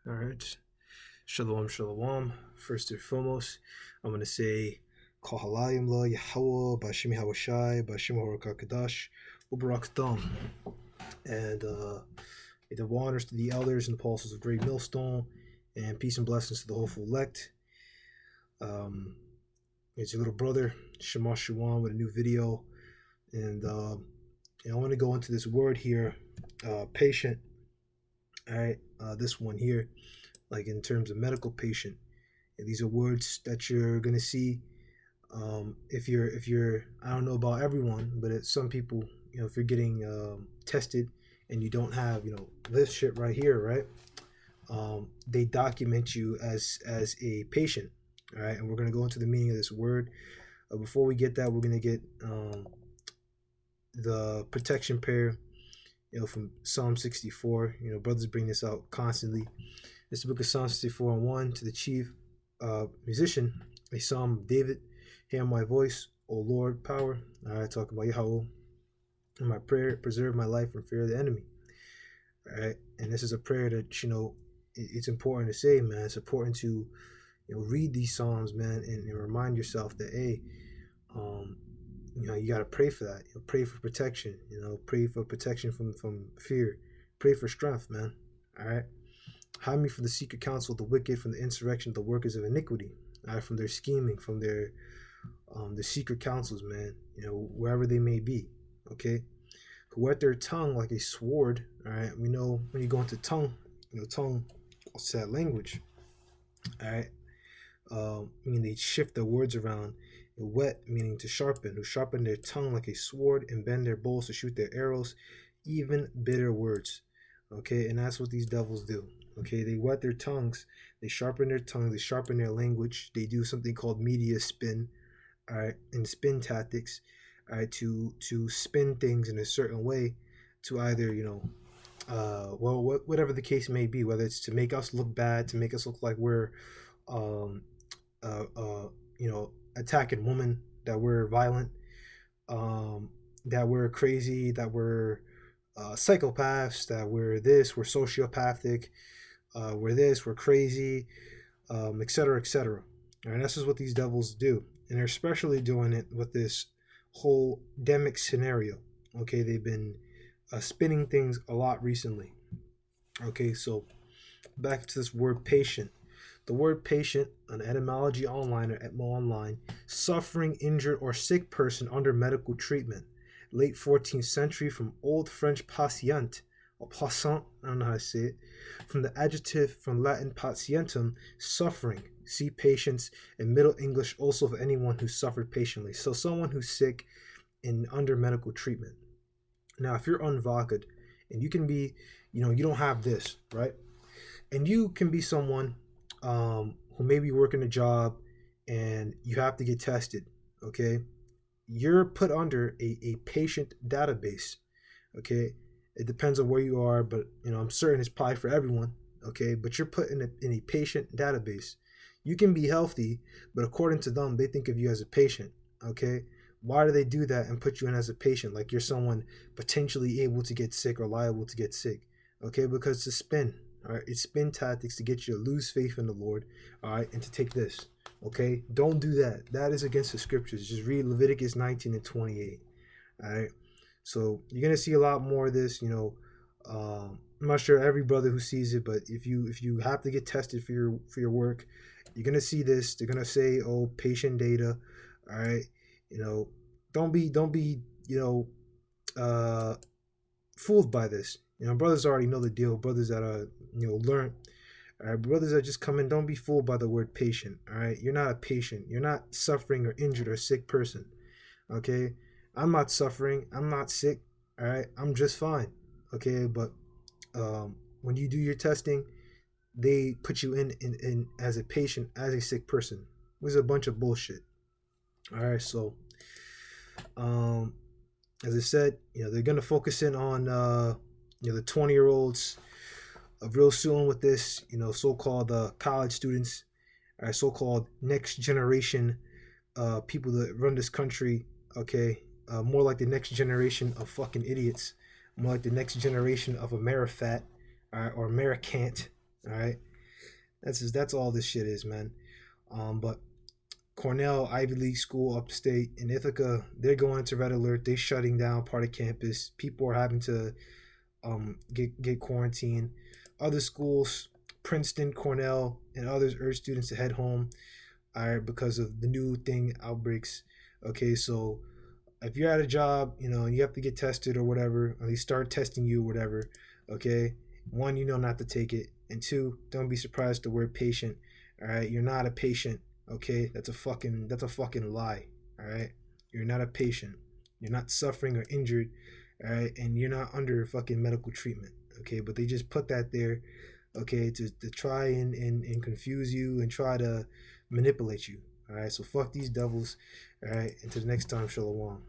All right. Shalom, shalom. First and foremost, I'm going to say Kohalayim La Yahweh, Bashim Hawashai, Bashim Harakakadash, Ubarakdam. And the honors to the elders and apostles of Great Millstone, and peace and blessings to the hopeful elect. It's your little brother, Shema Shuwan, with a new video. And I want to go into this word here, patient. All right, this one here, like in terms of medical patient. And these are words that you're gonna see. If you're, I don't know about everyone, but it's some people, if you're getting tested and you don't have, this shit right here, right? They document you as a patient. All right, and we're gonna go into the meaning of this word. Before we get that, we're gonna get the protection prayer. From Psalm 64, brothers bring this out constantly. It's the book of Psalm 64 and 1 to the chief musician, a psalm of David. Hear my voice, O Lord, power. All right, talking about Yahweh. In my prayer, preserve my life from fear of the enemy. All right, and this is a prayer that, it's important to say, man. It's important to, read these psalms, man, and remind yourself that, hey, you got to pray for that. Pray for protection. Pray for protection from fear. Pray for strength, man. All right. Hide me from the secret counsel of the wicked, from the insurrection of the workers of iniquity. All right, from their scheming, from their secret counsels, man. Wherever they may be. Okay. Who whet their tongue like a sword. All right. We know when you go into tongue, tongue, what's that language? All right. Meaning they shift their words around. Wet, meaning to sharpen, who sharpen their tongue like a sword and bend their bows to shoot their arrows, even bitter words. Okay, and that's what these devils do. Okay, they wet their tongues, they sharpen their tongues, they sharpen their language, they do something called media spin, all right, and spin tactics, all right, to spin things in a certain way to either, whatever the case may be, whether it's to make us look bad, to make us look like we're, attacking women, that we're violent, that we're crazy, that we're psychopaths, that we're this, we're sociopathic, we're this, we're crazy, etc., etc. And this is what these devils do, and they're especially doing it with this whole demic scenario. Okay, they've been spinning things a lot recently. Okay, so back to this word patient. The word patient, an etymology online or etmo online, suffering, injured, or sick person under medical treatment. Late 14th century from Old French patient, or patient, I don't know how to say it, from the adjective from Latin patientum, suffering. See patience, in Middle English also for anyone who suffered patiently. So someone who's sick and under medical treatment. Now, if you're unvakad, and you can be, you don't have this, right? And you can be someone who may be working a job and you have to get tested, okay? You're put under a patient database, okay? It depends on where you are, but, I'm certain it's probably for everyone, okay? But you're put in a patient database. You can be healthy, but according to them, they think of you as a patient, okay? Why do they do that and put you in as a patient? Like you're someone potentially able to get sick or liable to get sick, okay? Because it's a spin. All right, it's spin tactics to get you to lose faith in the Lord, all right, and to take this, okay? Don't do that. That is against the scriptures. Just read Leviticus 19 and 28, all right? So you're going to see a lot more of this, I'm not sure every brother who sees it, but if you have to get tested for your work, you're going to see this. They're going to say, oh, patient data, all right? Don't be fooled by this. Brothers already know the deal. Brothers that are, learn. All right, brothers that just come in, don't be fooled by the word patient. All right, you're not a patient. You're not suffering or injured or sick person. Okay, I'm not suffering. I'm not sick. All right, I'm just fine. Okay, but when you do your testing, they put you in as a patient, as a sick person. Which is a bunch of bullshit. All right, so as I said, they're gonna focus in on the 20-year-olds real soon with this, so-called college students, all right, so-called next generation people that run this country, okay, more like the next generation of fucking idiots, more like the next generation of Amerifat, all right, or Americant, all right, That's all this shit is, man. But Cornell, Ivy League school upstate in Ithaca, they're going into red alert. They're shutting down part of campus. People are having to get quarantined. Other schools, Princeton, Cornell, and others urge students to head home because of the new thing outbreaks. Okay, so if you're at a job, and you have to get tested or whatever, or they start testing you or whatever, okay, one, not to take it, and two, don't be surprised the word patient. All right, you're not a patient. Okay, that's a fucking lie. All right, you're not a patient. You're not suffering or injured. All right, and you're not under fucking medical treatment. Okay, but they just put that there, okay, to try and confuse you and try to manipulate you. All right, so fuck these devils. All right, until the next time, shalom.